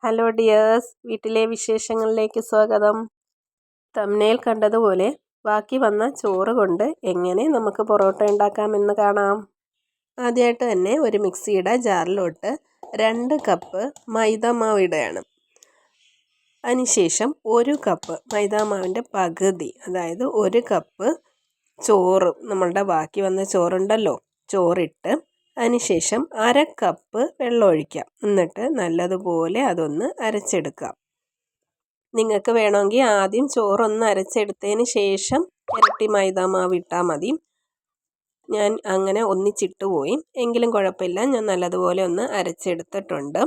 Hello dears, വീട്ടിലെ വിശേഷങ്ങളിലേക്ക് സ്വാഗതം. തംബ്നെയിൽ കണ്ടതുപോലെ ബാക്കി വന്ന ചോറ് കൊണ്ട് എങ്ങനെ നമുക്ക് പൊറോട്ട ഉണ്ടാക്കാമെന്ന് കാണാം. ആദ്യമായിട്ട് തന്നെ ഒരു മിക്സിയുടെ ജാറിലോട്ട് 2 കപ്പ് മൈദ മാവ് ഇടുകയാണ്. അതിനുശേഷം 1 കപ്പ് മൈദാമാവിൻ്റെ പകുതി, അതായത് 1 കപ്പ് ചോറ്, നമ്മളുടെ ബാക്കി വന്ന ചോറുണ്ടല്ലോ, ചോറിട്ട് അതിനുശേഷം 1/2 കപ്പ് വെള്ളം ഒഴിക്കാം. എന്നിട്ട് നല്ലതുപോലെ അതൊന്ന് അരച്ചെടുക്കാം. നിങ്ങൾക്ക് വേണമെങ്കിൽ ആദ്യം ചോറൊന്ന് അരച്ചെടുത്തതിന് ശേഷം ഇരട്ടി മൈദാമാവ് ഇട്ടാൽ മതി. ഞാൻ അങ്ങനെ ഒന്നിച്ചിട്ട് പോയി, എങ്കിലും കുഴപ്പമില്ല, ഞാൻ നല്ലതുപോലെ ഒന്ന് അരച്ചെടുത്തിട്ടുണ്ട്.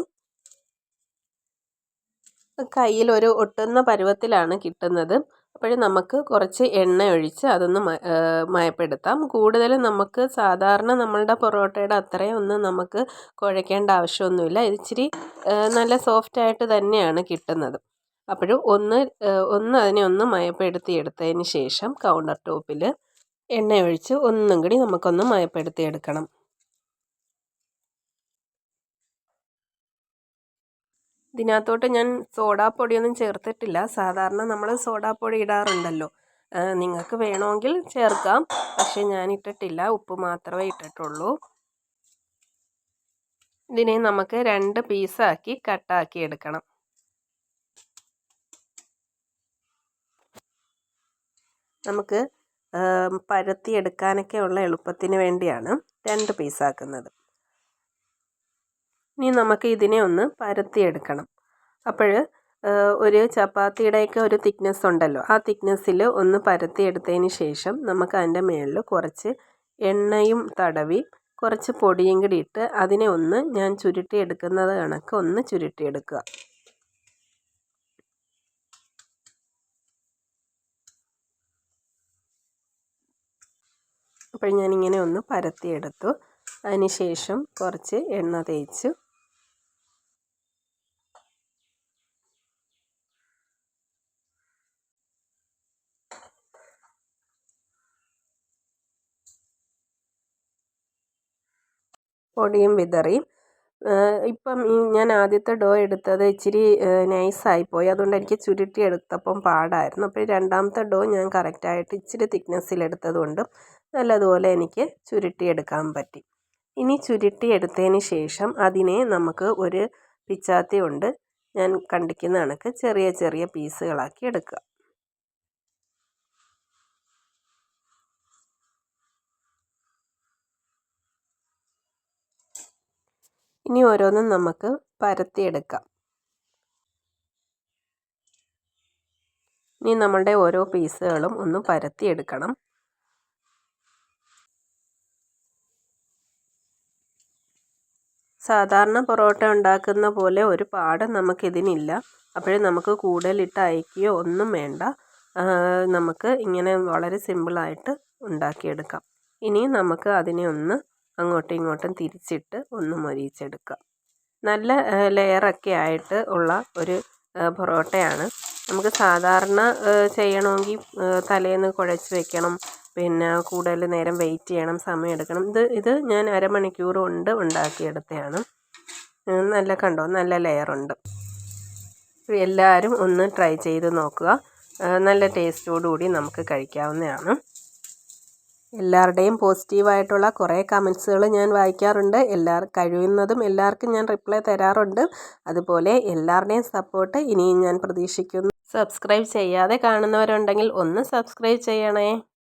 കയ്യിൽ ഒരു ഒട്ടുന്ന പരുവത്തിലാണ് കിട്ടുന്നത്. അപ്പോഴും നമുക്ക് കുറച്ച് എണ്ണ ഒഴിച്ച് അതൊന്ന് മയപ്പെടുത്താം. കൂടുതലും നമുക്ക് സാധാരണ നമ്മളുടെ പൊറോട്ടയുടെ അത്രയും ഒന്നും നമുക്ക് കുഴയ്ക്കേണ്ട ആവശ്യമൊന്നുമില്ല. ഇച്ചിരി നല്ല സോഫ്റ്റായിട്ട് തന്നെയാണ് കിട്ടുന്നത്. അപ്പോഴും അതിനെ ഒന്ന് മയപ്പെടുത്തി എടുത്തതിന് ശേഷം കൗണ്ടർ ടോപ്പിൽ എണ്ണ ഒഴിച്ച് ഒന്നും കൂടി നമുക്കൊന്ന് മയപ്പെടുത്തി എടുക്കണം. ഇതിനകത്തോട്ട് ഞാൻ സോഡാപ്പൊടിയൊന്നും ചേർത്തിട്ടില്ല. സാധാരണ നമ്മൾ സോഡാപ്പൊടി ഇടാറുണ്ടല്ലോ, നിങ്ങൾക്ക് വേണമെങ്കിൽ ചേർക്കാം. പക്ഷേ ഞാൻ ഇട്ടിട്ടില്ല, ഉപ്പ് മാത്രമേ ഇട്ടിട്ടുള്ളൂ. ഇതിനെ നമുക്ക് 2 പീസാക്കി കട്ടാക്കി എടുക്കണം. നമുക്ക് പരത്തിയെടുക്കാനൊക്കെ ഉള്ള എളുപ്പത്തിന് വേണ്ടിയാണ് 2 പീസാക്കുന്നത്. ഇനി നമുക്ക് ഇതിനെ ഒന്ന് പരത്തിയെടുക്കണം. അപ്പോൾ ഒരു ചപ്പാത്തിയുടെയൊക്കെ ഒരു തിക്നെസ് ഉണ്ടല്ലോ, ആ തിക്നെസ്സിൽ ഒന്ന് പരത്തിയെടുത്തതിന് ശേഷം നമുക്ക് അതിൻ്റെ മുകളിൽ കുറച്ച് എണ്ണയും തടവി കുറച്ച് പൊടിയും കൂടി ഇട്ട് അതിനെ ഒന്ന് ഞാൻ ചുരുട്ടിയെടുക്കുന്നത് കണക്ക് ഒന്ന് ചുരുട്ടിയെടുക്കുക. അപ്പോൾ ഞാനിങ്ങനെ ഒന്ന് പരത്തിയെടുത്തു. അതിന് ശേഷം കുറച്ച് എണ്ണ തേച്ച് പൊടിയും വിതറി. ഇപ്പം ഞാൻ ആദ്യത്തെ ഡോ എടുത്തത് ഇച്ചിരി നൈസായിപ്പോയി, അതുകൊണ്ട് എനിക്ക് ചുരുട്ടി എടുത്തപ്പം പാടായിരുന്നു. അപ്പോൾ രണ്ടാമത്തെ ഡോ ഞാൻ കറക്റ്റായിട്ട് ഇച്ചിരി തിക്നെസ്സിലെടുത്തത് കൊണ്ട് നല്ലതുപോലെ എനിക്ക് ചുരുട്ടിയെടുക്കാൻ പറ്റി. ഇനി ചുരുട്ടിയെടുത്തതിന് ശേഷം അതിനെ നമുക്ക് ഒരു പിച്ചാത്തി കൊണ്ട് ഞാൻ കണ്ടിക്കുന്ന കണക്ക് ചെറിയ ചെറിയ പീസുകളാക്കി എടുക്കുക. ഇനി ഓരോന്നും നമുക്ക് പരത്തിയെടുക്കാം. ഇനി നമ്മളുടെ ഓരോ പീസുകളും ഒന്ന് പരത്തിയെടുക്കണം. സാധാരണ പൊറോട്ട ഉണ്ടാക്കുന്ന പോലെ ഒരു പാട് നമുക്കിതിനില്ല. അപ്പോഴും നമുക്ക് കൂടുതലിട്ട് അയക്കുകയോ ഒന്നും വേണ്ട. നമുക്ക് ഇങ്ങനെ വളരെ സിമ്പിളായിട്ട് ഉണ്ടാക്കിയെടുക്കാം. ഇനി നമുക്ക് അതിനെ ഒന്ന് അങ്ങോട്ടും ഇങ്ങോട്ടും തിരിച്ചിട്ട് ഒന്ന് മൊരിയിച്ചെടുക്കാം. നല്ല ലെയറൊക്കെ ആയിട്ട് ഉള്ള ഒരു പൊറോട്ടയാണ്. നമുക്ക് സാധാരണ ചെയ്യണമെങ്കിൽ തലേന്ന് കുഴച്ച് വെക്കണം, പിന്നെ കൂടുതൽ നേരം വെയിറ്റ് ചെയ്യണം, സമയം എടുക്കണം. ഇത് ഞാൻ അരമണിക്കൂർ കൊണ്ട് ഉണ്ടാക്കിയെടുത്തതാണ്. നല്ല കണ്ടോ, നല്ല ലെയറുണ്ട്. എല്ലാവരും ഒന്ന് ട്രൈ ചെയ്ത് നോക്കുക. നല്ല ടേസ്റ്റോടുകൂടി നമുക്ക് കഴിക്കാവുന്നതാണ്. എല്ലാവരുടെയും പോസിറ്റീവായിട്ടുള്ള കുറേ കമൻസുകൾ ഞാൻ വായിക്കാറുണ്ട്. കഴിയുന്നതും എല്ലാവർക്കും ഞാൻ റിപ്ലൈ തരാറുണ്ട്. അതുപോലെ എല്ലാവരുടെയും സപ്പോർട്ട് ഇനിയും ഞാൻ പ്രതീക്ഷിക്കുന്നു. സബ്സ്ക്രൈബ് ചെയ്യാതെ കാണുന്നവരുണ്ടെങ്കിൽ ഒന്ന് സബ്സ്ക്രൈബ് ചെയ്യണേ.